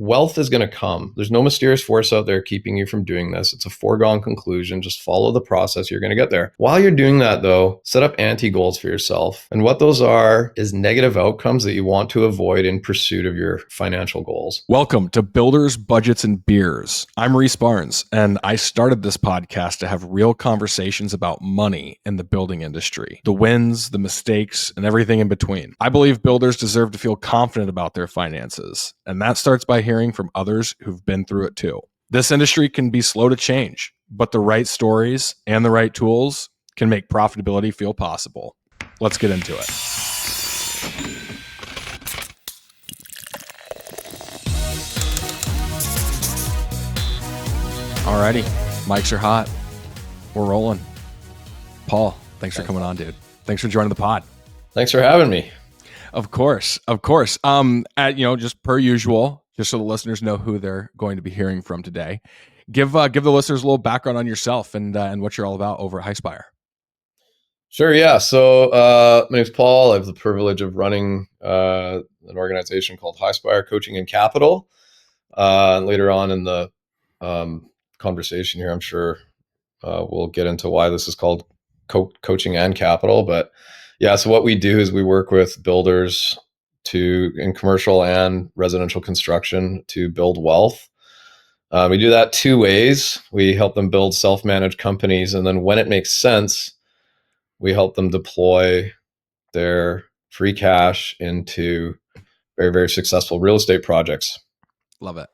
wealth is going to come. There's no mysterious force out there keeping you from doing this. It's a foregone conclusion. Just follow the process. You're going to get there. While you're doing that, though, set up anti-goals for yourself. And what those are is negative outcomes that you want to avoid in pursuit of your financial goals. Welcome to Builders, Budgets, and Beers. I'm Reese Barnes, and I started this podcast to have real conversations about money in the building industry, the wins, the mistakes, and everything in between. I believe builders deserve to feel confident about their finances, and that starts by hearing from others who've been through it too. This industry can be slow to change, but the right stories and the right tools can make profitability feel possible. Let's get into it. Alrighty, mics are hot. We're rolling. Paul, thanks for coming on, dude. Thanks for joining the pod. Thanks for having me. Of course. Just per usual, just so the listeners know who they're going to be hearing from today, give the listeners a little background on yourself and what you're all about over at Spire. Sure, yeah. So my name's Paul. I have the privilege of running an organization called Spire Coaching and Capital. And later on in the conversation here, I'm sure we'll get into why this is called coaching and capital. But yeah, so what we do is we work with builders in commercial and residential construction to build wealth. We do that two ways. We help them build self-managed companies, and then when it makes sense, we help them deploy their free cash into very, very successful real estate projects. Love it.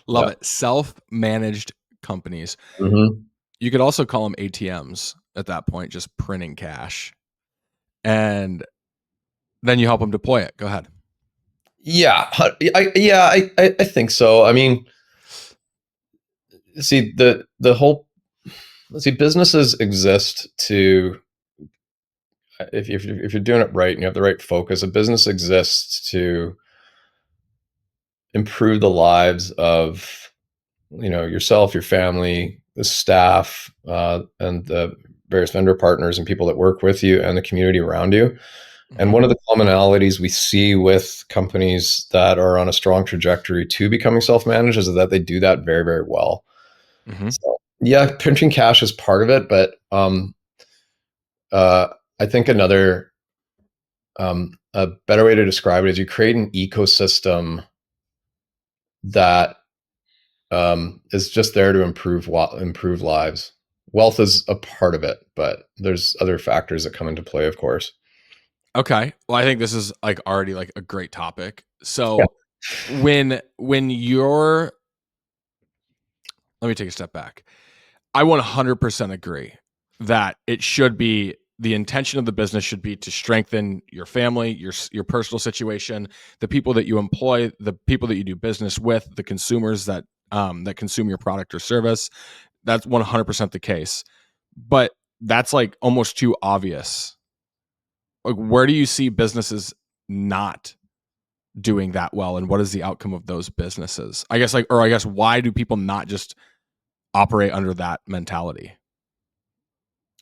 Love it. Self-managed companies. Mm-hmm. You could also call them ATMs at that point, just printing cash. And then you help them deploy it. Go ahead. Yeah. I think so. I mean, see, businesses exist to, if you're doing it right and you have the right focus, a business exists to improve the lives of, yourself, your family, the staff, and the various vendor partners and people that work with you and the community around you. Mm-hmm. And one of the commonalities we see with companies that are on a strong trajectory to becoming self-managed is that they do that very, very well. Mm-hmm. So, yeah, printing cash is part of it, but I think a better way to describe it is you create an ecosystem that is just there to improve lives. Wealth is a part of it, but there's other factors that come into play, of course. Okay. Well, I think this is already a great topic. So when you're, let me take a step back. I 100% agree that it should be, the intention of the business should be to strengthen your family, your personal situation, the people that you employ, the people that you do business with, the consumers that consume your product or service. That's 100% the case. But that's almost too obvious. Where do you see businesses not doing that well, and what is the outcome of those businesses? I guess why do people not just operate under that mentality?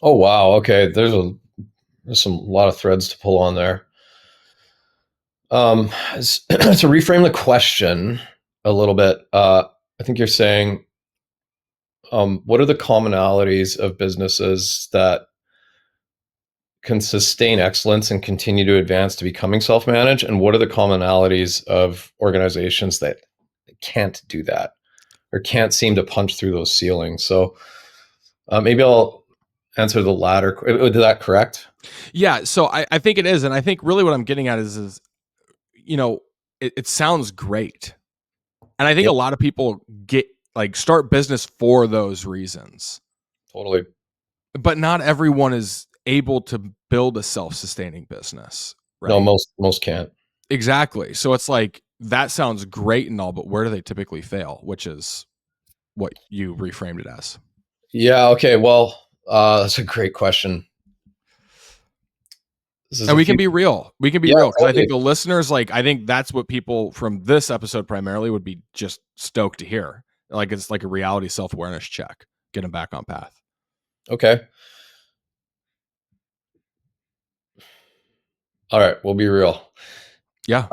Oh, wow. Okay. There's a lot of threads to pull on there. To reframe the question a little bit, I think you're saying, what are the commonalities of businesses that can sustain excellence and continue to advance to becoming self-managed? And what are the commonalities of organizations that can't do that or can't seem to punch through those ceilings? So maybe I'll answer the latter. Is that correct? Yeah. So I think it is. And I think really what I'm getting at is it sounds great. And I think a lot of people start business for those reasons. Totally. But not everyone is able to build a self-sustaining business. Right? No, most can't. Exactly. So it's that sounds great and all, but where do they typically fail? Which is what you reframed it as. Yeah. Okay. Well, that's a great question. And we can be real. We can be real. Because totally. I think the listeners, I think that's what people from this episode primarily would be just stoked to hear. It's like a reality self-awareness check. Get them back on path. Okay. All right. We'll be real. Yeah.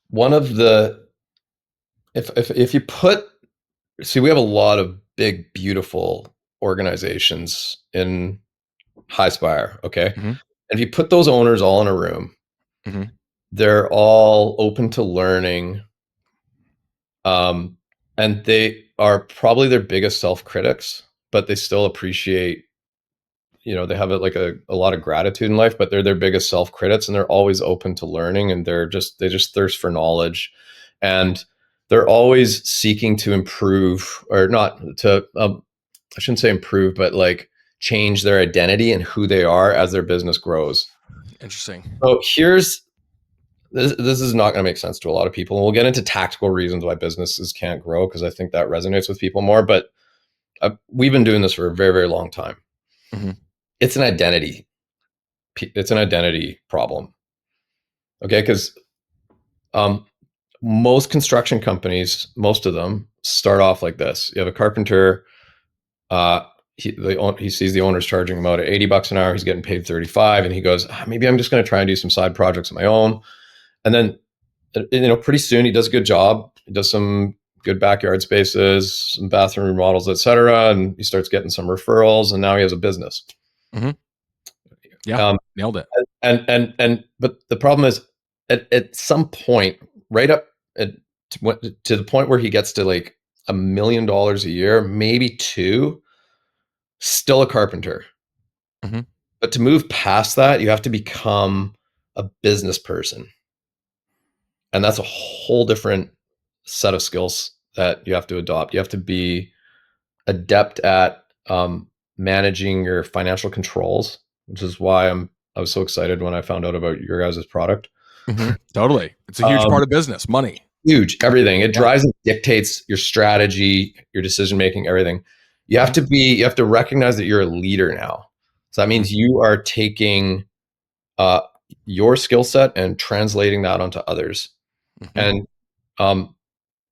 one of the if you put see, we have a lot of big, beautiful organizations in High Spire, okay? Mm-hmm. And if you put those owners all in a room, Mm-hmm. they're all open to learning, um, and they are probably their biggest self critics, but they still appreciate, they have a lot of gratitude in life, but they're their biggest self critics, and they're always open to learning, and they just thirst for knowledge, and they're always seeking to improve, or not to, I shouldn't say improve, but like change their identity and who they are as their business grows. Interesting. So this is not going to make sense to a lot of people, and we'll get into tactical reasons why businesses can't grow, because I think that resonates with people more. But we've been doing this for a very, very long time. Mm-hmm. It's an identity. It's an identity problem. Okay, because um, most construction companies, most of them start off like this. You have a carpenter. Uh, he sees the owner's charging him out at $80 an hour. He's getting paid 35, and he goes, maybe I'm just going to try and do some side projects of my own. And then, pretty soon he does a good job. He does some good backyard spaces, some bathroom remodels, etc., and he starts getting some referrals, and now he has a business. Mm-hmm. Yeah, nailed it. But the problem is, at some point, right up to the point where he gets to like $1 million a year, maybe two, still a carpenter. Mm-hmm. But to move past that, you have to become a business person. And that's a whole different set of skills that you have to adopt. You have to be adept at managing your financial controls, which is why I was so excited when I found out about your guys' product. Mm-hmm. Totally. It's a huge Um, part of business, money. Huge, everything. It Yeah. drives and dictates your strategy, your decision making, everything. Mm-hmm. You have to recognize that you're a leader now. So that Mm-hmm. means you are taking uh, your skill set and translating that onto others, Mm-hmm. and um,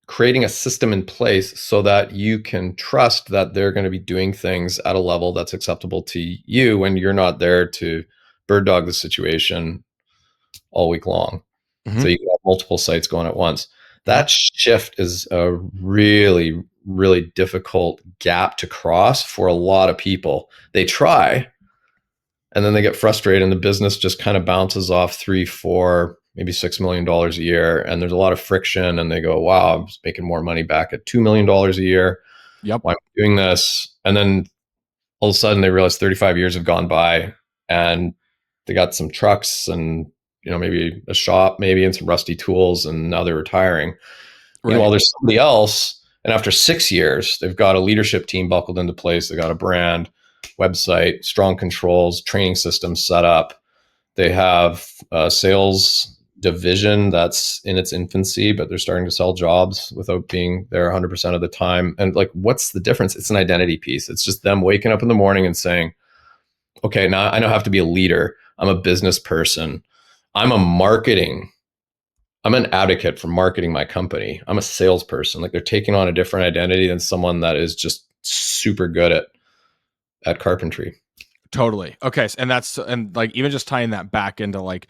creating a system in place so that you can trust that they're going to be doing things at a level that's acceptable to you when you're not there to bird dog the situation all week long. So Mm-hmm. you can have multiple sites going at once. Yep. That shift is a really, really difficult gap to cross for a lot of people. They try, and then they get frustrated, and the business just kind of bounces off 3, 4, maybe $6 million a year, and there's a lot of friction, and they go, wow, I'm just making more money back at $2 million a year. Yep. Why am I doing this? And then all of a sudden they realize 35 years have gone by, and they got some trucks and maybe a shop, maybe, and some rusty tools, and now they're retiring. Right. Meanwhile, there's somebody else, and after 6 years, they've got a leadership team buckled into place. They got a brand, website, strong controls, training systems set up. They have a sales division that's in its infancy, but they're starting to sell jobs without being there 100% of the time. And like, what's the difference? It's an identity piece. It's just them waking up in the morning and saying, okay, now I don't have to be a leader. I'm a business person. I'm a marketing I'm an advocate for marketing my company. I'm a salesperson. Like, they're taking on a different identity than someone that is just super good at carpentry. Totally. Okay. And like even just tying that back into like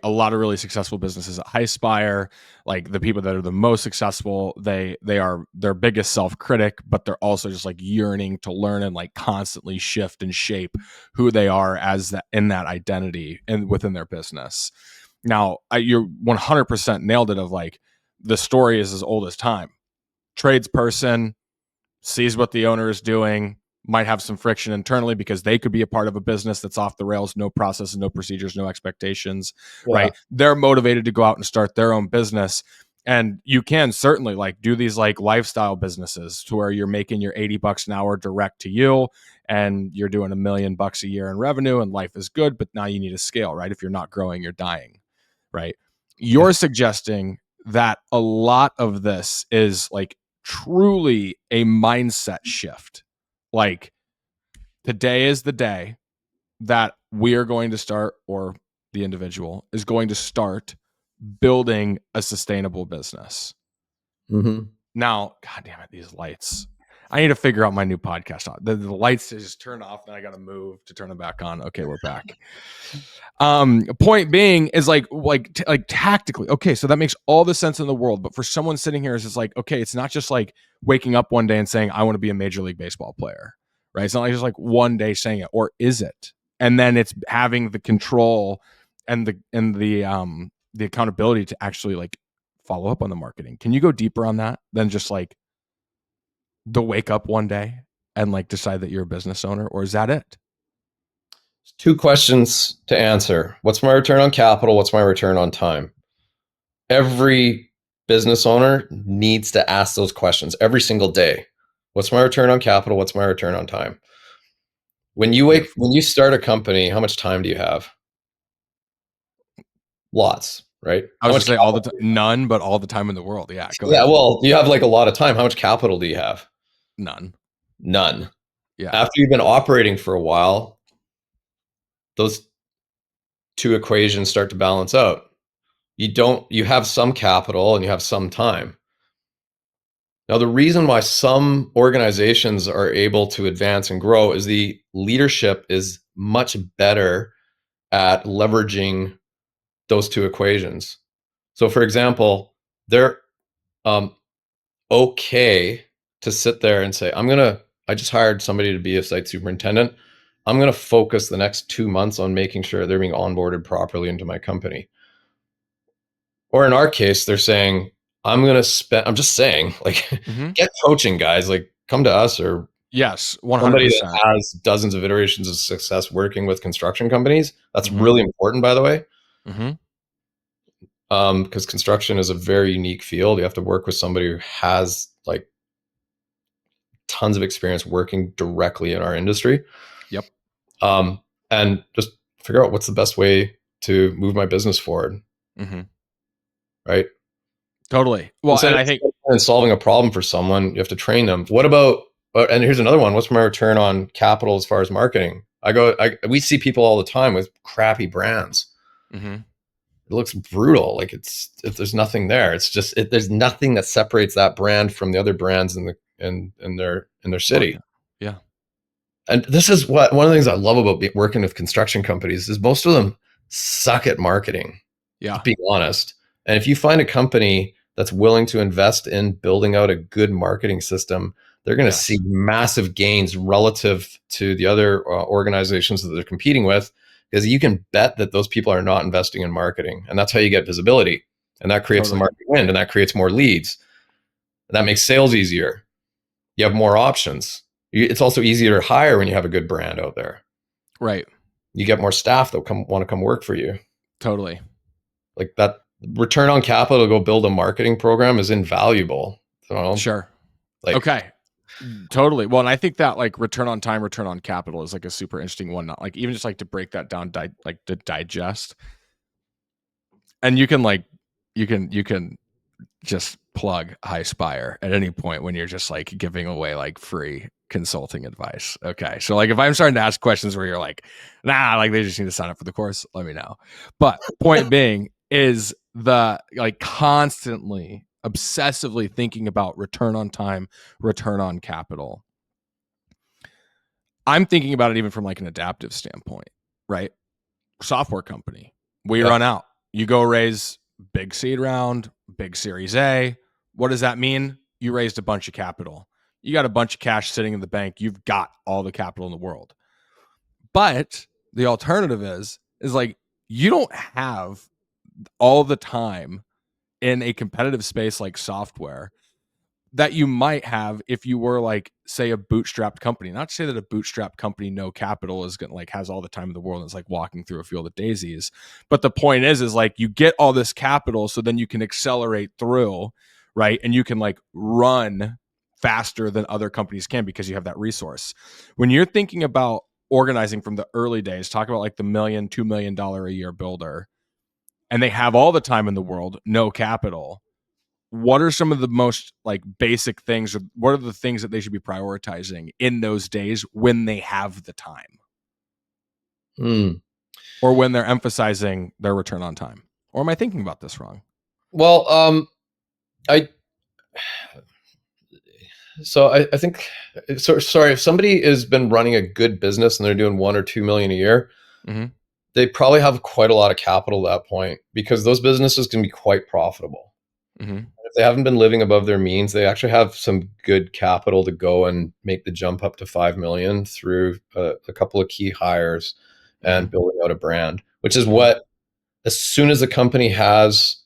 a lot of really successful businesses at High Spire, like the people that are the most successful, they are their biggest self critic, but they're also just like yearning to learn and like constantly shift and shape who they are as that in that identity and within their business. Now, you're 100% nailed it. Of like the story is as old as time. Tradesperson sees what the owner is doing, might have some friction internally because they could be a part of a business that's off the rails, no processes, no procedures, no expectations, Yeah. right? They're motivated to go out and start their own business. And you can certainly like do these like lifestyle businesses to where you're making your $80 an hour direct to you and you're doing $1 million a year in revenue and life is good, but now you need to scale, right? If you're not growing, you're dying, right? Yeah. You're suggesting that a lot of this is like truly a mindset shift. Like today is the day that we are going to start, or the individual is going to start building a sustainable business. Mm-hmm. Now, God damn it, these lights. I need to figure out my new podcast. The lights just turn off, and I got to move to turn them back on. Okay, we're back. Point being is like tactically, okay, so that makes all the sense in the world. But for someone sitting here, is just like, okay, it's not just like waking up one day and saying I want to be a Major League Baseball player, right? It's not like just like one day saying it, or is it? And then it's having the control and the accountability to actually like follow up on the marketing. Can you go deeper on that than just like the wake up one day and like decide that you're a business owner, or is that it? Two questions to answer. What's my return on capital? What's my return on time? Every business owner needs to ask those questions every single day. What's my return on capital? What's my return on time? When you start a company, how much time do you have? Lots, right? I How was much just say all the capital? none, but all the time in the world. Yeah, go Yeah, ahead. well, you have like a lot of time. How much capital do you have? None. None. Yeah. After you've been operating for a while, those two equations start to balance out. You have some capital and you have some time. Now, the reason why some organizations are able to advance and grow is the leadership is much better at leveraging those two equations. So, for example, they're um, okay to sit there and say, I just hired somebody to be a site superintendent. I'm going to focus the next 2 months on making sure they're being onboarded properly into my company. Or in our case, they're saying, I'm just saying, like, Mm-hmm. get coaching, guys. Like, come to us or Yes, somebody that 100%. has dozens of iterations of success working with construction companies. That's Mm-hmm. really important, by the way, Mm-hmm. because construction is a very unique field. You have to work with somebody who has like tons of experience working directly in our industry, Yep. and just figure out what's the best way to move my business forward, Mm-hmm. right? Totally. Well, Instead and of I think solving a problem for someone, you have to train them. What about? And here's another one. What's my return on capital as far as marketing? We see people all the time with crappy brands. mm-hmm. It looks brutal. Like there's nothing there. There's nothing that separates that brand from the other brands in their city. Market. Yeah. And this is what one of the things I love about working with construction companies is most of them suck at marketing. Yeah. Just being honest. And if you find a company that's willing to invest in building out a good marketing system, they're going to see Yes. massive gains relative to the other organizations that they're competing with, because you can bet that those people are not investing in marketing, and that's how you get visibility, and that creates the Totally. market wind, and that creates more leads, and that makes sales easier. You have more options. It's also easier to hire when you have a good brand out there. Right. You get more staff that want to come work for you. Totally. Like that return on capital to go build a marketing program is invaluable. So, Sure. like, Okay. Totally. Well, and I think that like return on time, return on capital is like a super interesting one. Not like even just like to break that down, like to digest. And you can like, you can just plug Spire at any point when you're just like giving away like free consulting advice. Okay. So like if I'm starting to ask questions where you're like, nah, like they just need to sign up for the course, let me know. But point being is the like constantly obsessively thinking about return on time, return on capital. I'm thinking about it even from like an adaptive standpoint, right? Software company. We yeah, run out. You go raise big seed round, big series A. What does that mean? You raised a bunch of capital. You got a bunch of cash sitting in the bank. You've got all the capital in the world. But the alternative is like you don't have all the time in a competitive space like software that you might have if you were like say a bootstrapped company. Not to say that a bootstrapped company no capital is gonna like has all the time in the world and it's like walking through a field of daisies, but the point is like you get all this capital so then you can accelerate through, right? And you can like run faster than other companies can because you have that resource. When you're thinking about organizing from the early days, talk about like the $1-2 million a year builder, and they have all the time in the world, no capital. What are some of the most like basic things, or what are the things that they should be prioritizing in those days when they have the time, mm. or when they're emphasizing their return on time? Or am I thinking about this wrong? Well, I So I think, so sorry, if somebody has been running a good business and they're doing 1 or 2 million a year, Mm-hmm. they probably have quite a lot of capital at that point because those businesses can be quite profitable. Mm-hmm. If they haven't been living above their means, they actually have some good capital to go and make the jump up to 5 million through a couple of key hires Mm-hmm. and building out a brand, which is Mm-hmm. what, as soon as a company has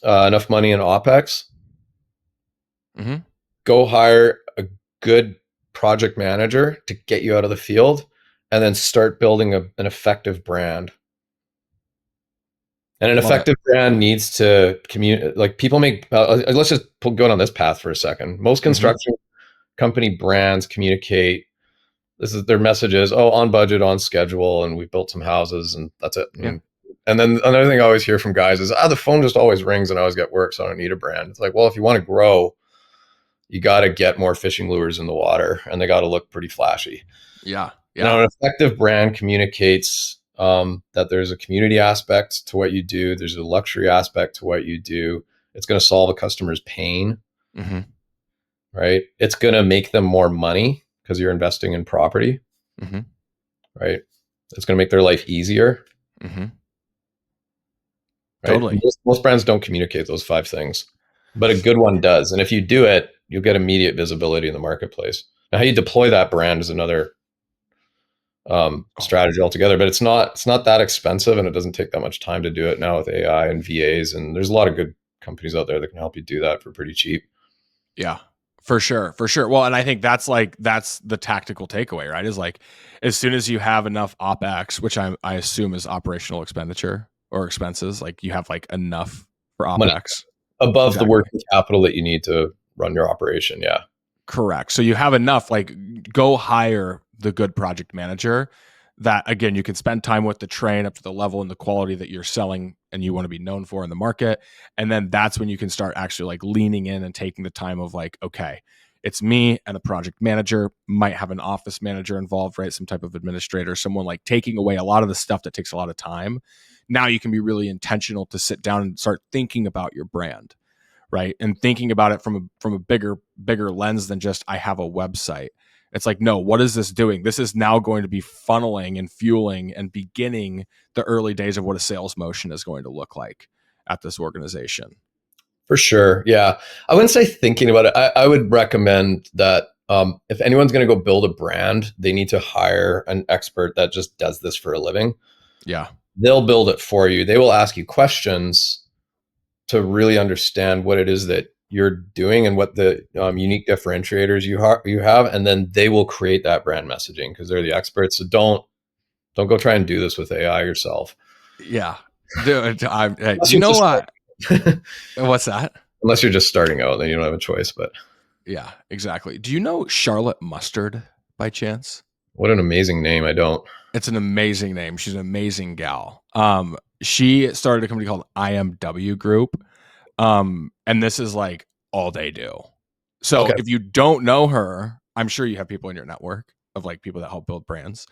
enough money in OpEx, Mm-hmm. go hire a good project manager to get you out of the field and then start building an effective brand. And an Love it. effective brand needs to communicate. Like people make, let's just go down this path for a second. Most Mm-hmm. construction company brands communicate, this is their message is, oh, on budget, on schedule, and we built some houses and that's it. Yeah. And then another thing I always hear from guys is, the phone just always rings and I always get work, so I don't need a brand. It's like, well, if you want to grow, you got to get more fishing lures in the water and they got to look pretty flashy. Yeah. Now, Yeah. an effective brand communicates that there's a community aspect to what you do, there's a luxury aspect to what you do. It's going to solve a customer's pain, Mm-hmm. right? It's going to make them more money because you're investing in property, Mm-hmm. right? It's going to make their life easier, Mm-hmm. right? Totally. Most brands don't communicate those five things, but a good one does. And if you do it, you'll get immediate visibility in the marketplace. Now, how you deploy that brand is another Oh, strategy altogether, but it's not that expensive and it doesn't take that much time to do it now with AI and VAs. And there's a lot of good companies out there that can help you do that for pretty cheap. yeah. For sure. For sure. Well, and I think that's the tactical takeaway, right? Is like as soon as you have enough OpEx, which I assume is operational expenditure or expenses, like you have like enough for Money OpEx. above the Exactly. working capital that you need to run your operation. Yeah. Correct. So you have enough, like go hire the good project manager that again you can spend time with, the train up to the level and the quality that you're selling and you want to be known for in the market. And then that's when you can start actually like leaning in and taking the time of like, okay, it's me and the project manager, might have an office manager involved, right? Some type of administrator, someone like taking away a lot of the stuff that takes a lot of time. Now you can be really intentional to sit down and start thinking about your brand, right? And thinking about it from a bigger lens than just I have a website. It's like, no, what is this doing? This is now going to be funneling and fueling and beginning the early days of what a sales motion is going to look like at this organization. For sure. Yeah. I wouldn't say thinking about it. I would recommend that if anyone's going to go build a brand, they need to hire an expert that just does this for a living. Yeah. They'll build it for you. They will ask you questions to really understand what it is that you're doing and what the unique differentiators you have, and then they will create that brand messaging because they're the experts. So don't go try and do this with AI yourself. Yeah. Dude, Unless you you're know just what? What's that? unless you're just starting out, then you don't have a choice. But Yeah, exactly. Do you know Charlotte Mustard by chance? what an amazing name! I don't. It's an amazing name. She's an amazing gal. She started a company called IMW Group. And this is like all they do. So Okay. if you don't know her, I'm sure you have people in your network of like people that help build brands.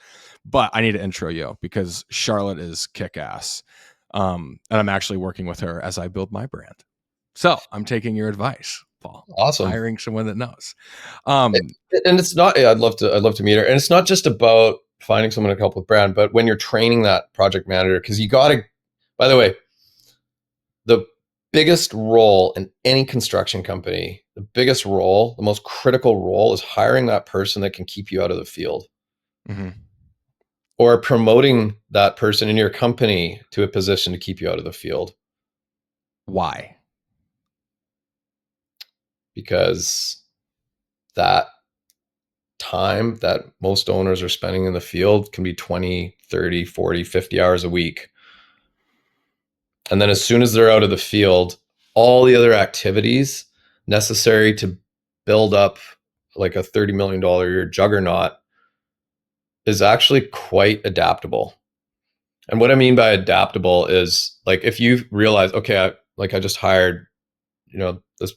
But I need to intro you because Charlotte is kick ass. And I'm actually working with her as I build my brand. So I'm taking your advice, Paul. Awesome. Hiring someone that knows. And Um, it's not. Yeah, I'd love to meet her. And it's not just about finding someone to help with brand, but when you're training that project manager, because you got to. By the way, the biggest role in any construction company, the biggest role, the most critical role is hiring that person that can keep you out of the field mhm. or promoting that person in your company to a position to keep you out of the field Why? because that time that most owners are spending in the field can be 20, 30, 40, 50 hours a week. And then as soon as they're out of the field, all the other activities necessary to build up like a $30 million a year juggernaut is actually quite adaptable. And what I mean by adaptable is like if you realize, okay, I just hired, this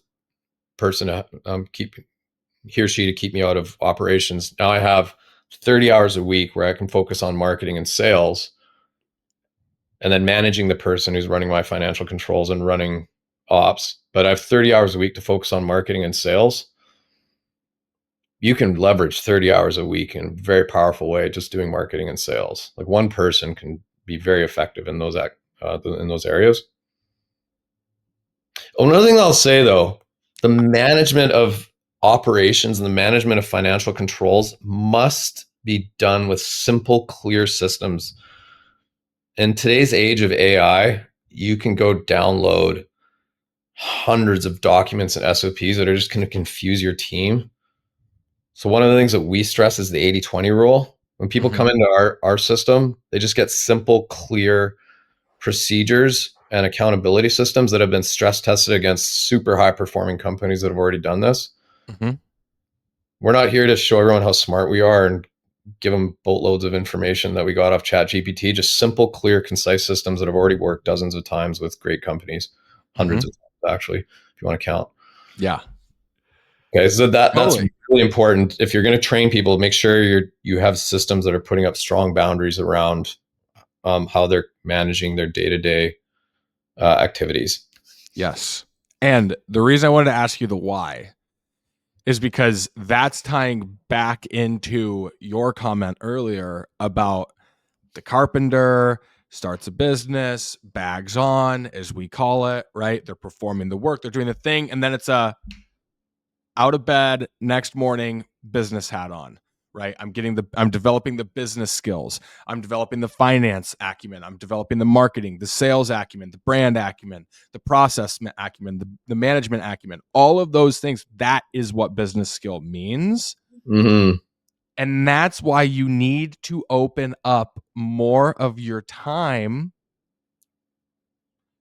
person to keep he or she to keep me out of operations. Now I have 30 hours a week where I can focus on marketing and sales and then managing the person who's running my financial controls and running ops. But I have 30 hours a week to focus on marketing and sales. you can leverage 30 hours a week in a very powerful way just doing marketing and sales. Like one person can be very effective in those areas. Another thing I'll say though, the management of operations and the management of financial controls must be done with simple, clear systems. In today's age of AI, you can go download hundreds of documents and SOPs that are just going to confuse your team. So one of the things that we stress is the 80-20 rule. When people come into our system, they just get simple, clear procedures and accountability systems that have been stress tested against super high performing companies that have already done this. Mm-hmm. We're not here to show everyone how smart we are and give them boatloads of information that we got off ChatGPT. Just simple, clear, concise systems that have already worked dozens of times with great companies, hundreds of times actually, if you want to count. Yeah. Okay, so that's Totally. really important. If you're going to train people, make sure you have systems that are putting up strong boundaries around how they're managing their day-to-day activities. Yes. And the reason I wanted to ask you the why is because that's tying back into your comment earlier about the carpenter starts a business, bags on, as we call it, right? They're performing the work, they're doing the thing, and then it's a out of bed next morning, business hat on, right? I'm developing the business skills. I'm developing the finance acumen. I'm developing the marketing, the sales acumen, the brand acumen, the process acumen, the management acumen, all of those things. That is what business skill means. Mm-hmm. And that's why you need to open up more of your time.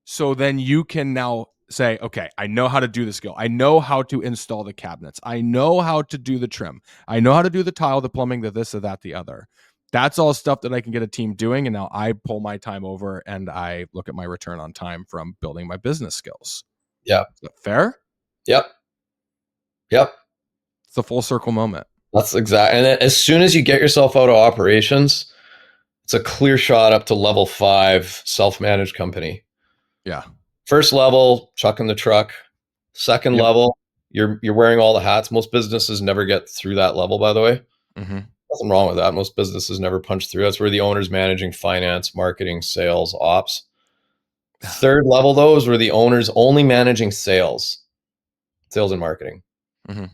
So then you can now say, okay, I know how to do the skill. I know how to install the cabinets. I know how to do the trim. I know how to do the tile, the plumbing, the this, or that, the other. That's all stuff that I can get a team doing. And now I pull my time over and I look at my return on time from building my business skills. Yeah. Is that fair? Yep. Yep. It's a full circle moment. That's exact. And as soon as you get yourself out of operations, it's a clear shot up to level 5 self-managed company. Yeah. First level, chucking the truck. Second level, you're wearing all the hats. Most businesses never get through that level, by the way. Mm-hmm. Nothing wrong with that. Most businesses never punch through. That's where the owner's managing finance, marketing, sales, ops. Third level, though, is where the owner's only managing sales and marketing. Mm-hmm.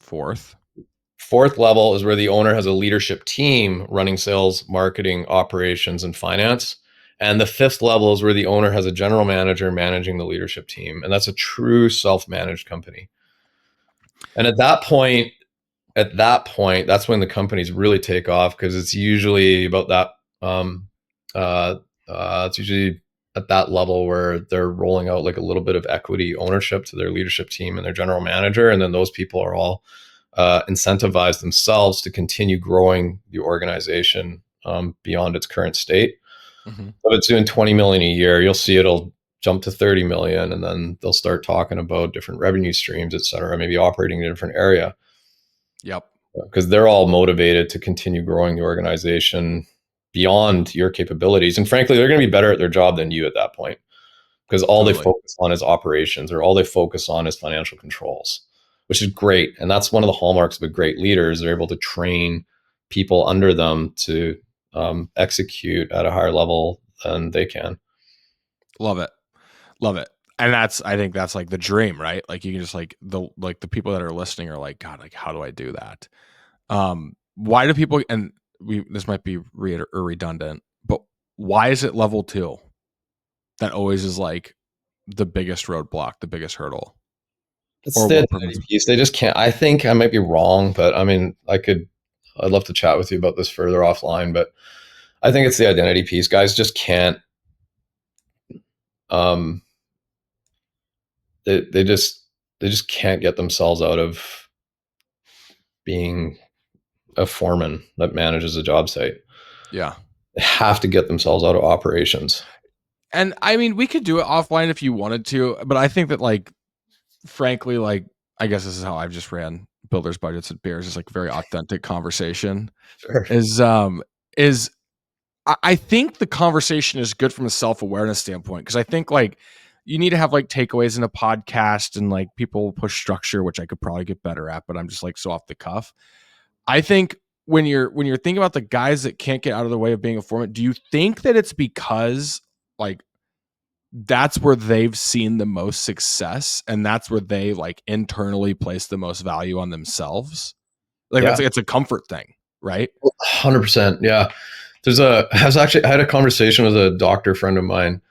Fourth level is where the owner has a leadership team running sales, marketing, operations, and finance. And the fifth level is where the owner has a general manager managing the leadership team. And that's a true self-managed company. And at that point, that's when the companies really take off, because it's usually about that. It's usually at that level where they're rolling out like a little bit of equity ownership to their leadership team and their general manager, and then those people are all incentivize themselves to continue growing the organization beyond its current state. Mm-hmm. If it's doing 20 million a year, you'll see it'll jump to 30 million, and then they'll start talking about different revenue streams, et cetera, maybe operating in a different area. Yep. Because they're all motivated to continue growing the organization beyond your capabilities. And frankly, they're going to be better at their job than you at that point, because all they focus on is operations, or all they focus on is financial controls, which is great. And that's one of the hallmarks of a great leader, is they're able to train people under them to execute at a higher level than they can. Love it. Love it. And I think that's like the dream, right? Like you can just the people that are listening are like, God, like, how do I do that? Why do people, and this might be redundant, but why is it level 2 that always is like the biggest roadblock, the biggest hurdle? It's the identity piece. They just can't. I think I might be wrong, but I mean, I'd love to chat with you about this further offline, but I think it's the identity piece. Guys just can't, they just can't get themselves out of being a foreman that manages a job site. Yeah. They have to get themselves out of operations. And I mean, we could do it offline if you wanted to, but I think that, like, frankly, like, I guess this is how I've just ran Builders Budgets and Beers. It's like very authentic conversation. Sure. I think the conversation is good from a self-awareness standpoint, because I think, like, you need to have like takeaways in a podcast, and like people push structure, which I could probably get better at, but I'm just like so off the cuff. I think when you're thinking about the guys that can't get out of the way of being a foreman, do you think that it's because like that's where they've seen the most success and that's where they like internally place the most value on themselves? Like Yeah, it's a comfort thing, right? 100%. Yeah. I had a conversation with a doctor friend of mine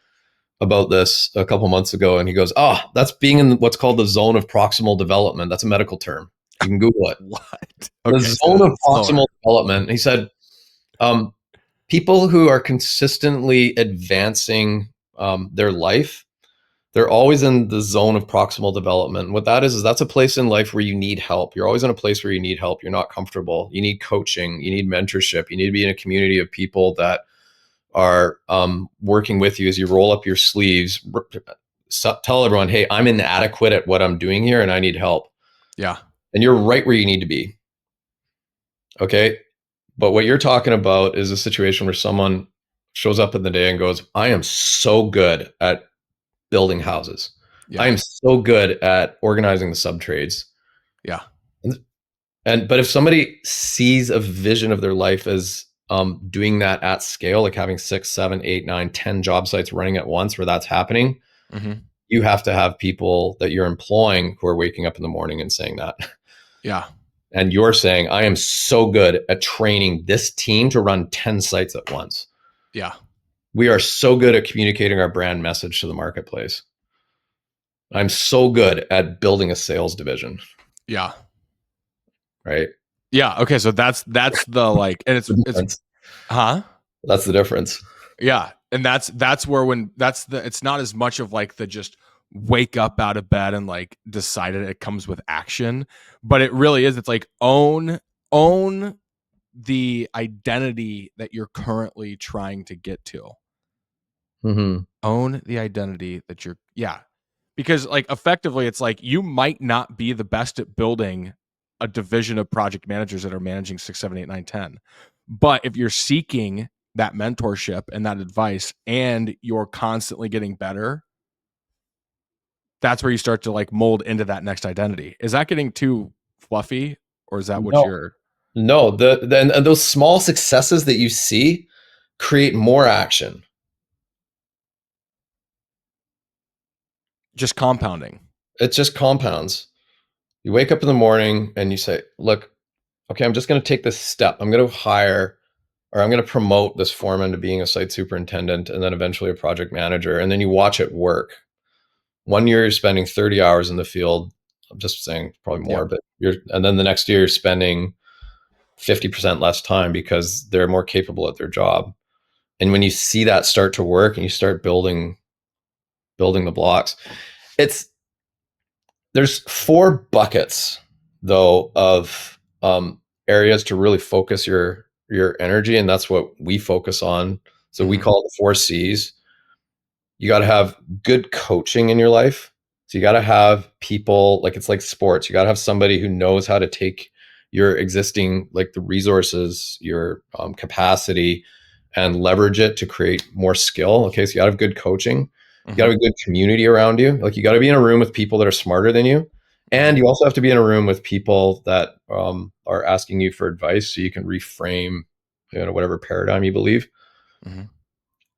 about this a couple months ago, and he goes, "Oh, that's being in what's called the zone of proximal development. That's a medical term. You can Google it. What? The Okay, so zone of slower. proximal development." He said, um, "People who are consistently advancing their life, they're always in the zone of proximal development. What that is that's a place in life where you need help. You're always in a place where you need help. You're not comfortable. You need coaching. You need mentorship. You need to be in a community of people that are working with you as you roll up your sleeves. Tell everyone, hey, I'm inadequate at what I'm doing here and I need help. Yeah. And you're right where you need to be. Okay. But what you're talking about is a situation where someone shows up in the day and goes, I am so good at building houses. Yeah. I am so good at organizing the sub trades. Yeah. But if somebody sees a vision of their life as doing that at scale, like having 6, 7, 8, 9, 10 job sites running at once where that's happening, you have to have people that you're employing who are waking up in the morning and saying that. Yeah. And you're saying, I am so good at training this team to run 10 sites at once. Yeah. We are so good at communicating our brand message to the marketplace. I'm so good at building a sales division. Yeah. Right. Yeah. Okay. So that's the like, and it's huh? That's the difference. Yeah. And that's where when it's not as much of like the just wake up out of bed and like decided it comes with action, but it really is. It's like own the identity that you're currently trying to get to. Mm-hmm. Own the identity that you're, yeah. Because like effectively it's like you might not be the best at building a division of project managers that are managing 6, 7, 8, 9, 10. But if you're seeking that mentorship and that advice and you're constantly getting better, that's where you start to like mold into that next identity. Is that getting too fluffy, or is that what you're? No, and those small successes that you see create more action. Just compounding. It just compounds. You wake up in the morning and you say, look, okay, I'm just going to take this step. I'm going to hire or I'm going to promote this foreman to being a site superintendent and then eventually a project manager. And then you watch it work. 1 year, you're spending 30 hours in the field. I'm just saying probably more, but and then the next year you're spending 50% less time because they're more capable at their job. And when you see that start to work and you start building the blocks, there's 4 buckets though of areas to really focus your energy, and that's what we focus on. So we call it the 4 C's. You got to have good coaching in your life. So you got to have people, like it's like sports. You got to have somebody who knows how to take your existing, like the resources, your capacity, and leverage it to create more skill. Okay, so you got to have good coaching. You got to have a good community around you. Like you got to be in a room with people that are smarter than you, and you also have to be in a room with people that are asking you for advice, so you can reframe, whatever paradigm you believe.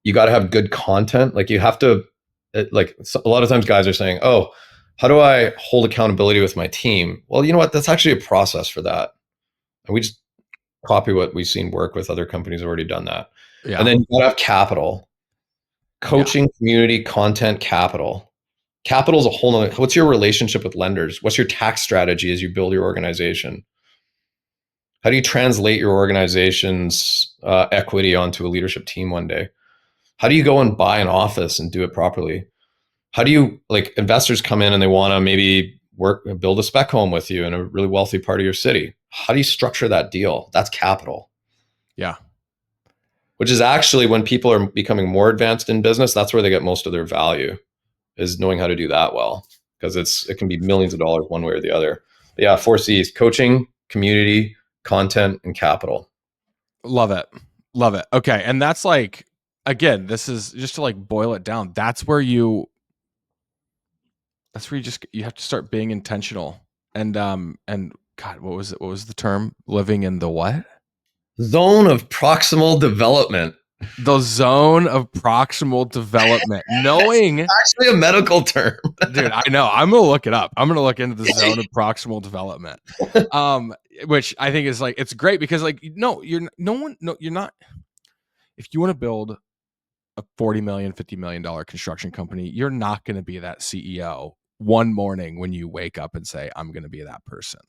You got to have good content. Like you have to, like a lot of times guys are saying, oh, how do I hold accountability with my team? Well, you know what? That's actually a process for that. And we just copy what we've seen work with other companies who have already done that. Yeah. And then you got to have capital, coaching, community, content, capital. Capital is a whole nother. What's your relationship with lenders? What's your tax strategy as you build your organization? How do you translate your organization's equity onto a leadership team one day? How do you go and buy an office and do it properly? How do you, like, investors come in and they want to maybe build a spec home with you in a really wealthy part of your city? How do you structure that deal? That's capital. Yeah. Which is actually, when people are becoming more advanced in business, that's where they get most of their value, is knowing how to do that well, because it can be millions of dollars one way or the other. But yeah, 4 C's: coaching, community, content, and capital. Love it. Love it. Okay. And that's like, again, this is just to like boil it down. That's where you That's where you have to start being intentional. And God, what was it? What was the term? Living in the what? Zone of proximal development. The zone of proximal development. Knowing, Actually, a medical term. dude, I know. I'm gonna look it up. I'm gonna look into the zone of proximal development. Which I think is like it's great because like no, you're not. If you want to build a 40 million, $50 million construction company, you're not going to be that CEO one morning when you wake up and say, I'm going to be that person.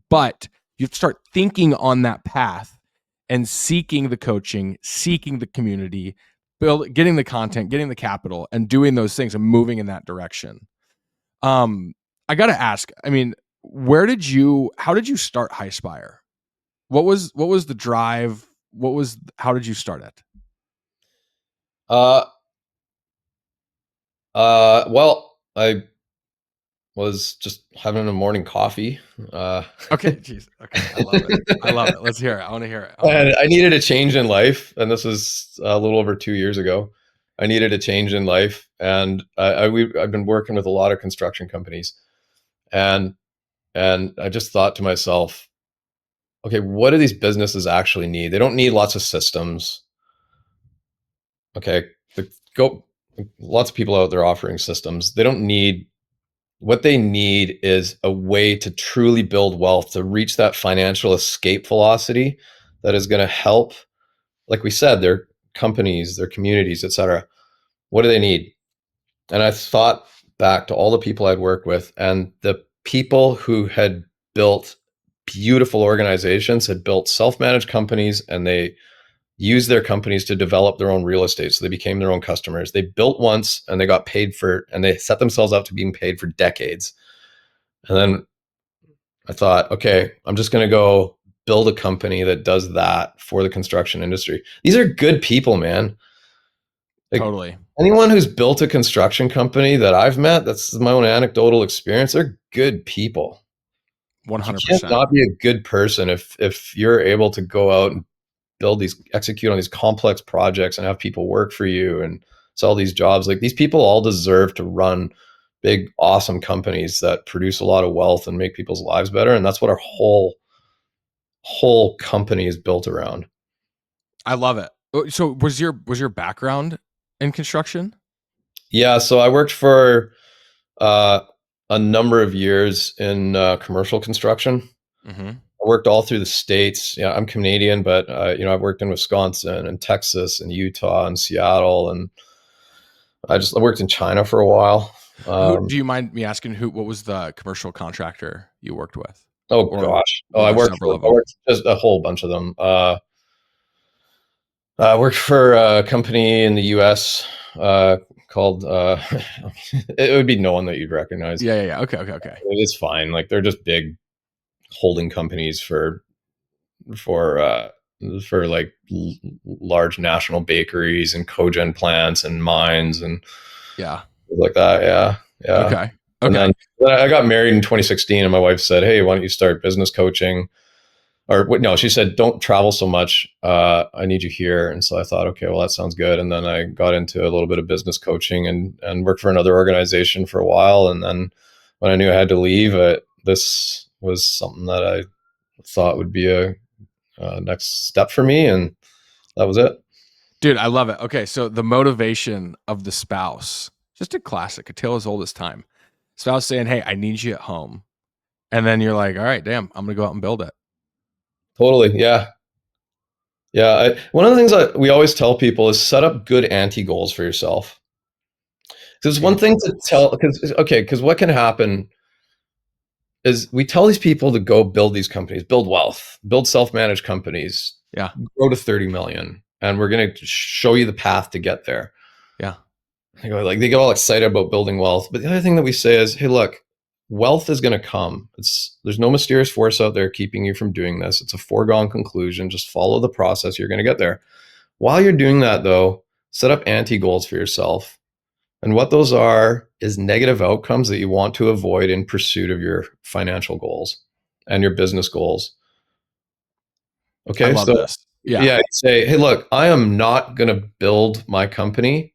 But you have to start thinking on that path and seeking the coaching, seeking the community, getting the content, getting the capital, and doing those things and moving in that direction. I got to ask, I mean, how did you start High Spire? What was the drive? How did you start it? Uh, well, I was just having a morning coffee. Okay, jeez. Okay, I love it. I love it. Let's hear it. I want to hear it. And I needed a change in life, and this was a little over 2 years ago. I needed a change in life, and I've been working with a lot of construction companies, and I just thought to myself, okay, what do these businesses actually need? They don't need lots of systems. Okay, go. Lots of people out there offering systems. They don't need. What they need is a way to truly build wealth, to reach that financial escape velocity that is going to help, like we said, their companies, their communities, etc. What do they need? And I thought back to all the people I'd worked with, and the people who had built beautiful organizations had built self-managed companies, and they used their companies to develop their own real estate. So they became their own customers. They built once and they got paid for, and they set themselves up to being paid for decades. And then I thought, okay, I'm just going to go build a company that does that for the construction industry. These are good people, man. Like, Totally. anyone who's built a construction company that I've met, that's my own anecdotal experience, they're good people. Like, you can't 100%. not be a good person if you're able to go out and execute on these complex projects and have people work for you and sell these jobs. Like, these people all deserve to run big, awesome companies that produce a lot of wealth and make people's lives better. And that's what our whole company is built around. I love it. So was your background in construction? Yeah. So I worked for uh, a number of years in commercial construction. Mm-hmm. I worked all through the states. Yeah, I'm Canadian, but I've worked in Wisconsin and Texas and Utah and Seattle, and I worked in China for a while. Who do you mind me asking? What was the commercial contractor you worked with, Oh or gosh, were there several of I them? worked just a whole bunch of them. I worked for a company in the U.S. Called it would be no one that you'd recognize. Yeah. Okay. It's fine. Like, they're just big holding companies for uh, for like large national bakeries and cogen plants and mines and Yeah. things like that. Yeah, yeah. Okay. And Okay. then I got married in 2016, and my wife said, "Hey, why don't you start business coaching?" Or no, she said, "Don't travel so much. I need you here." And so I thought, okay, well, that sounds good. And then I got into a little bit of business coaching and worked for another organization for a while. And then when I knew I had to leave, this was something that I thought would be a next step for me, and that was it. Dude, I love it. Okay, so the motivation of the spouse, just a classic, a tale as old as time. Spouse saying, "Hey, I need you at home," and then you're like, "All right, damn, I'm gonna go out and build it." Totally, yeah, yeah. One of the things that we always tell people is set up good anti goals for yourself. Because one thing to Anti-goals. tell, because what can happen is we tell these people to go build these companies, build wealth, build self-managed companies, Yeah, grow to 30 million, and we're going to show you the path to get there. yeah, They get all excited about building wealth, but the other thing that we say is, hey, look, wealth is going to come. There's no mysterious force out there keeping you from doing this. It's a foregone conclusion. Just follow the process. You're going to get there. While you're doing that, though, set up anti goals for yourself. And what those are is negative outcomes that you want to avoid in pursuit of your financial goals and your business goals. I Okay. love So, this. Yeah, yeah, you say, hey, look, I am not going to build my company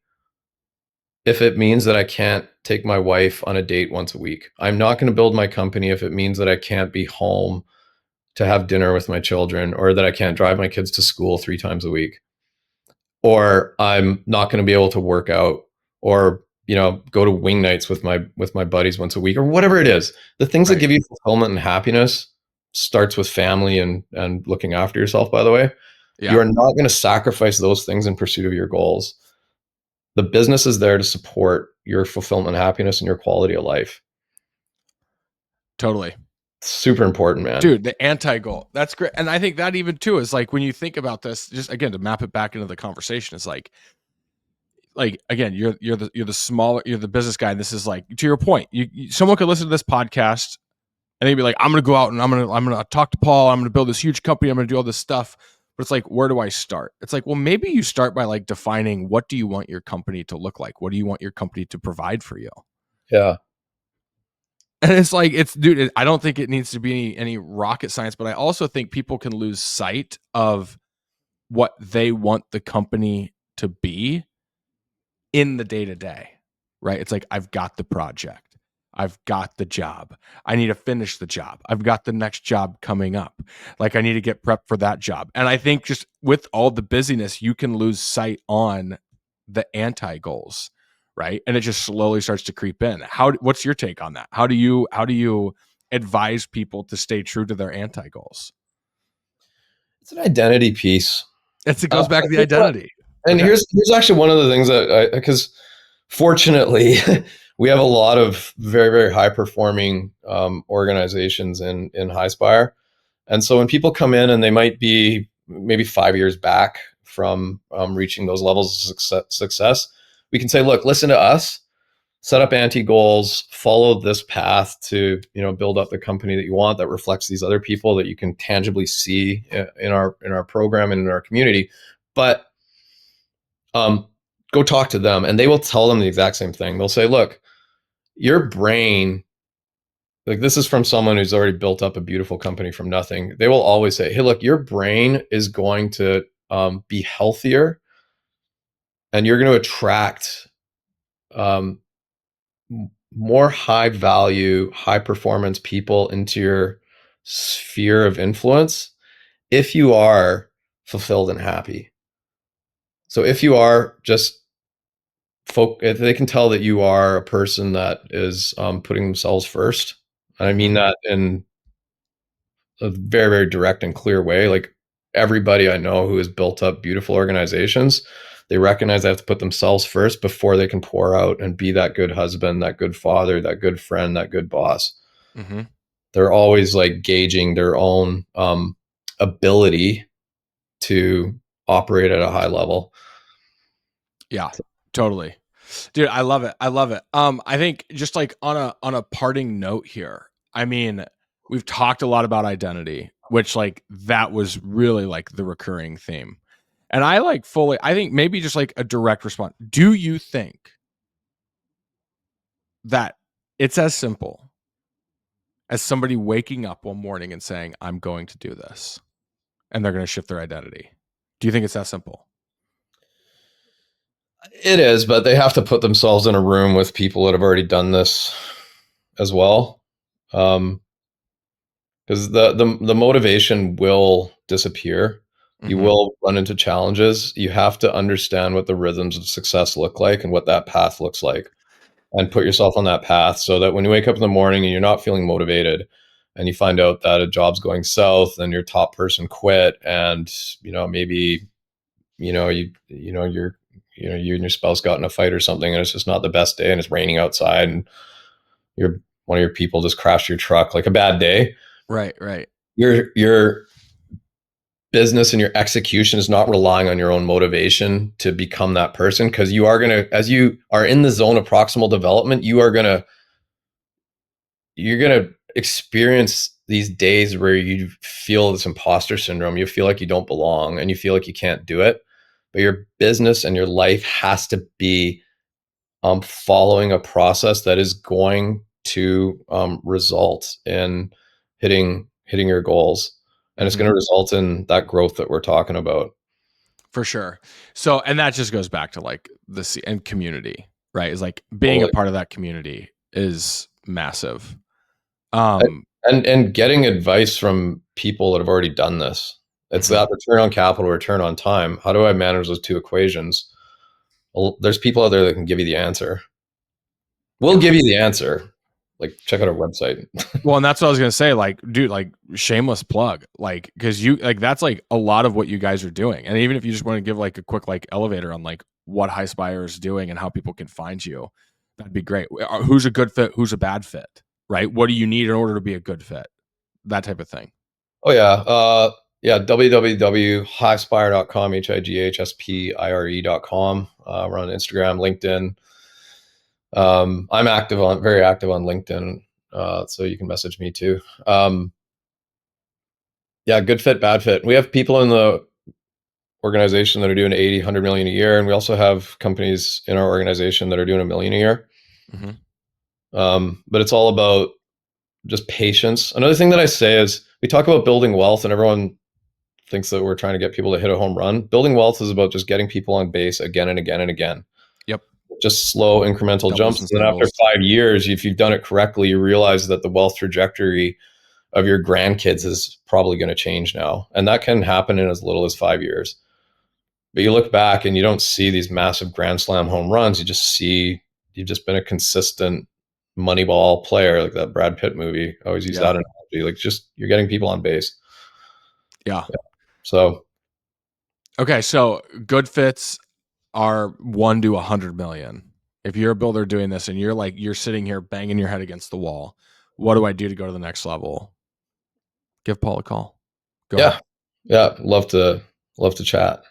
if it means that I can't take my wife on a date once a week. I'm not going to build my company if it means that I can't be home to have dinner with my children, or that I can't drive my kids to school 3 times a week, or I'm not going to be able to work out, or go to wing nights with my buddies once a week, or whatever it is. The things that Right. give you fulfillment and happiness starts with family and looking after yourself, by the way. You Yeah, are not going to sacrifice those things in pursuit of your goals. The business is there to support your fulfillment, happiness, and your quality of life. totally. Super important, man. Dude, the anti-goal. That's great. And I think that even too is like, when you think about this, just again to map it back into the conversation, is like again, you're the business guy. And this is like, to your point, someone could listen to this podcast and they'd be like, I'm gonna go out and I'm gonna talk to Paul, I'm gonna build this huge company, I'm gonna do all this stuff. But it's like, where do I start? It's like, well, maybe you start by like defining, what do you want your company to look like? What do you want your company to provide for you? Yeah. And it's like, dude, I don't think it needs to be any rocket science, but I also think people can lose sight of what they want the company to be in the day to day, right? It's like, I've got the project, I've got the job, I need to finish the job, I've got the next job coming up, like I need to get prepped for that job. And I think just with all the busyness, you can lose sight on the anti goals, right? And it just slowly starts to creep in. What's your take on that? How do you advise people to stay true to their anti goals? It's an identity piece. It goes back I to the think what, identity. and Okay. here's actually one of the things that because fortunately we have a lot of very, very high performing organizations in Highspire. And so when people come in and they might be maybe 5 years back from reaching those levels of success, we can say, look, listen to us, set up anti goals, follow this path to build up the company that you want, that reflects these other people that you can tangibly see in our program and in our community. But go talk to them, and they will tell them the exact same thing. They'll say, look, your brain, like, this is from someone who's already built up a beautiful company from nothing. They will always say, hey, look, your brain is going to be healthier, and you're going to attract um, more high value, high performance people into your sphere of influence if you are fulfilled and happy. So if you are just if they can tell that you are a person that is putting themselves first, and I mean Mm-hmm. that in a very, very direct and clear way. Like, everybody I know who has built up beautiful organizations, they recognize they have to put themselves first before they can pour out and be that good husband, that good father, that good friend, that good boss. Mm-hmm. They're always like gauging their own ability to operate at a high level. Yeah, totally. Dude, I love it. I love it. I think just like on a parting note here, I mean, we've talked a lot about identity, which like that was really like the recurring theme. And I think maybe just like a direct response. Do you think that it's as simple as somebody waking up one morning and saying, I'm going to do this, and they're going to shift their identity? Do you think it's that simple? It is, but they have to put themselves in a room with people that have already done this as well. Because the motivation will disappear. You Mm-hmm. will run into challenges. You have to understand what the rhythms of success look like and what that path looks like, and put yourself on that path so that when you wake up in the morning and you're not feeling motivated, and you find out that a job's going south and your top person quit, and maybe you and your spouse got in a fight or something, and it's just not the best day, and it's raining outside, and one of your people just crashed your truck, like a bad day. Right, right. Your business and your execution is not relying on your own motivation to become that person, because you are going to, as you are in the zone of proximal development, you're going to experience these days where you feel this imposter syndrome. You feel like you don't belong, and you feel like you can't do it. But your business and your life has to be following a process that is going to result in hitting your goals, and it's Mm-hmm. going to result in that growth that we're talking about. For sure. So, and that just goes back to like the and community. right? Is like being a Totally. part of that community is massive. And and getting advice from people that have already done this. It's Mhm. that return on capital, return on time. How do I manage those two equations? Well, there's people out there that can give you the answer. We'll Yeah. give you the answer. Like, check out our website. Well, and that's what I was gonna say. Like, dude, like shameless plug, like, because you like that's like a lot of what you guys are doing. And even if you just want to give like a quick like elevator on like what High Spire is doing and how people can find you, that'd be great. Who's a good fit? Who's a bad fit? Right? What do you need in order to be a good fit? That type of thing. Oh yeah. Yeah, www.highspire.com, highspire.com. We're on Instagram, LinkedIn. I'm very active on LinkedIn, so you can message me too. Yeah, good fit, bad fit. We have people in the organization that are doing 80, 100 million a year, and we also have companies in our organization that are doing a million a year. Mm-hmm. But it's all about just patience. Another thing that I say is we talk about building wealth, and everyone thinks that we're trying to get people to hit a home run. Building wealth is about just getting people on base again and again and again. Yep. Just slow incremental Doubles jumps. and And then after singles. 5 years, if you've done it correctly, you realize that the wealth trajectory of your grandkids is probably going to change now. And that can happen in as little as 5 years. But you look back and you don't see these massive grand slam home runs. You just see you've just been a consistent Moneyball player, like that Brad Pitt movie. I always use that Yeah. analogy. Like, just you're getting people on base. Yeah. Yeah. So Okay. So good fits are 1 to 100 million. If you're a builder doing this and you're sitting here banging your head against the wall, what do I do to go to the next level? Give Paul a call. Go ahead. yeah, yeah, love to chat.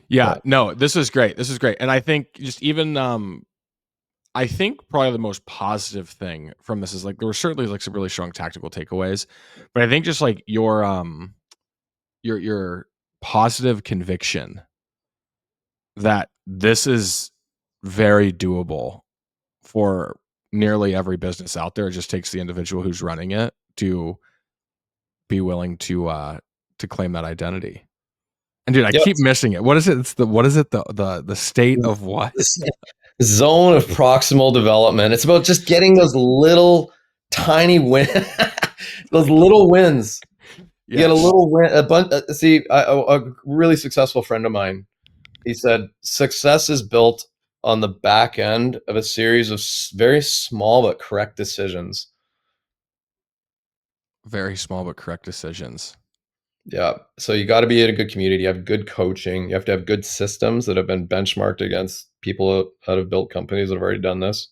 Yeah, Yeah, no, this is great. This is great. And I think just even I think probably the most positive thing from this is like there were certainly like some really strong tactical takeaways, but I think just like your positive conviction that this is very doable for nearly every business out there. It just takes the individual who's running it to be willing to claim that identity. And dude, I yeah. keep missing it. What is it? It's the state of what? This zone of proximal development. It's about just getting those little tiny win, those little wins. You get a Yes. little win. A bunch. See, a really successful friend of mine. He said success is built on the back end of a series of very small but correct decisions. Very small but correct decisions. Yeah. So you got to be in a good community. You have good coaching. You have to have good systems that have been benchmarked against people that have built companies that have already done this.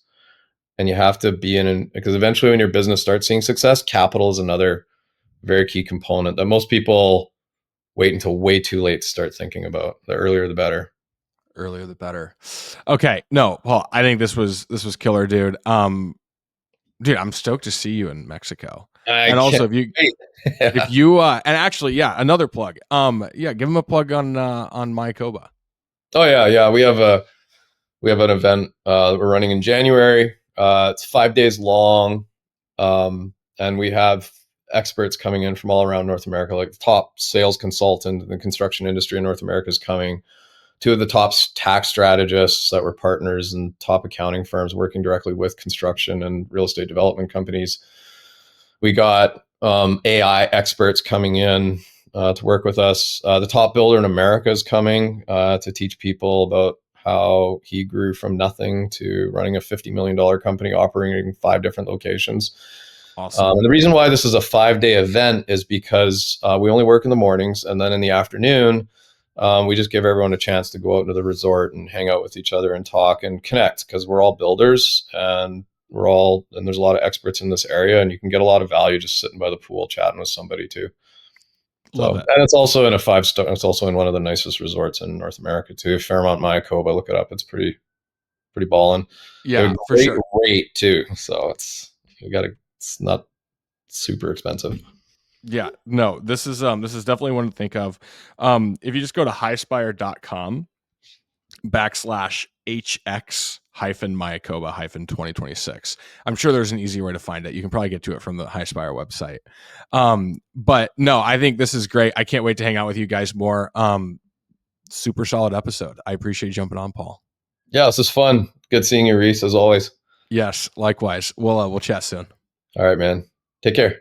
And you have to be because eventually when your business starts seeing success, capital is another very key component that most people wait until way too late to start thinking about. The earlier, the better. Earlier the better. Okay. No, Paul, I think this was killer, dude. Dude, I'm stoked to see you in Mexico. I And can't also if you wait. if Yeah. you and actually, yeah, another plug. Yeah, give him a plug on Myokoba. Oh yeah, yeah. We have an event that we're running in January. It's 5 days long, and we have experts coming in from all around North America. Like the top sales consultant in the construction industry in North America is coming. Two of the top tax strategists that were partners and top accounting firms working directly with construction and real estate development companies. We got AI experts coming in to work with us. The top builder in America is coming to teach people about how he grew from nothing to running a $50 million company operating in 5 different locations. Awesome. And the reason why this is a 5-day event is because we only work in the mornings, and then in the afternoon, we just give everyone a chance to go out into the resort and hang out with each other and talk and connect, because we're all builders and there's a lot of experts in this area, and you can get a lot of value just sitting by the pool chatting with somebody too. So, Love it. and it's also in a 5-star. It's also in one of the nicest resorts in North America too, Fairmont Mayakoba. Look it up. It's pretty ballin'. They have Yeah, a for great sure. rate too. So it's not super expensive. Yeah, no, this is definitely one to think of. If you just go to highspire.com /HX hyphen Mayakoba hyphen 2026. I'm sure there's an easy way to find it. You can probably get to it from the Highspire website. But no, I think this is great. I can't wait to hang out with you guys more. Super solid episode. I appreciate you jumping on, Paul. Yeah, this is fun. Good seeing you, Reese, as always. Yes, likewise. We'll chat soon. All right, man. Take care.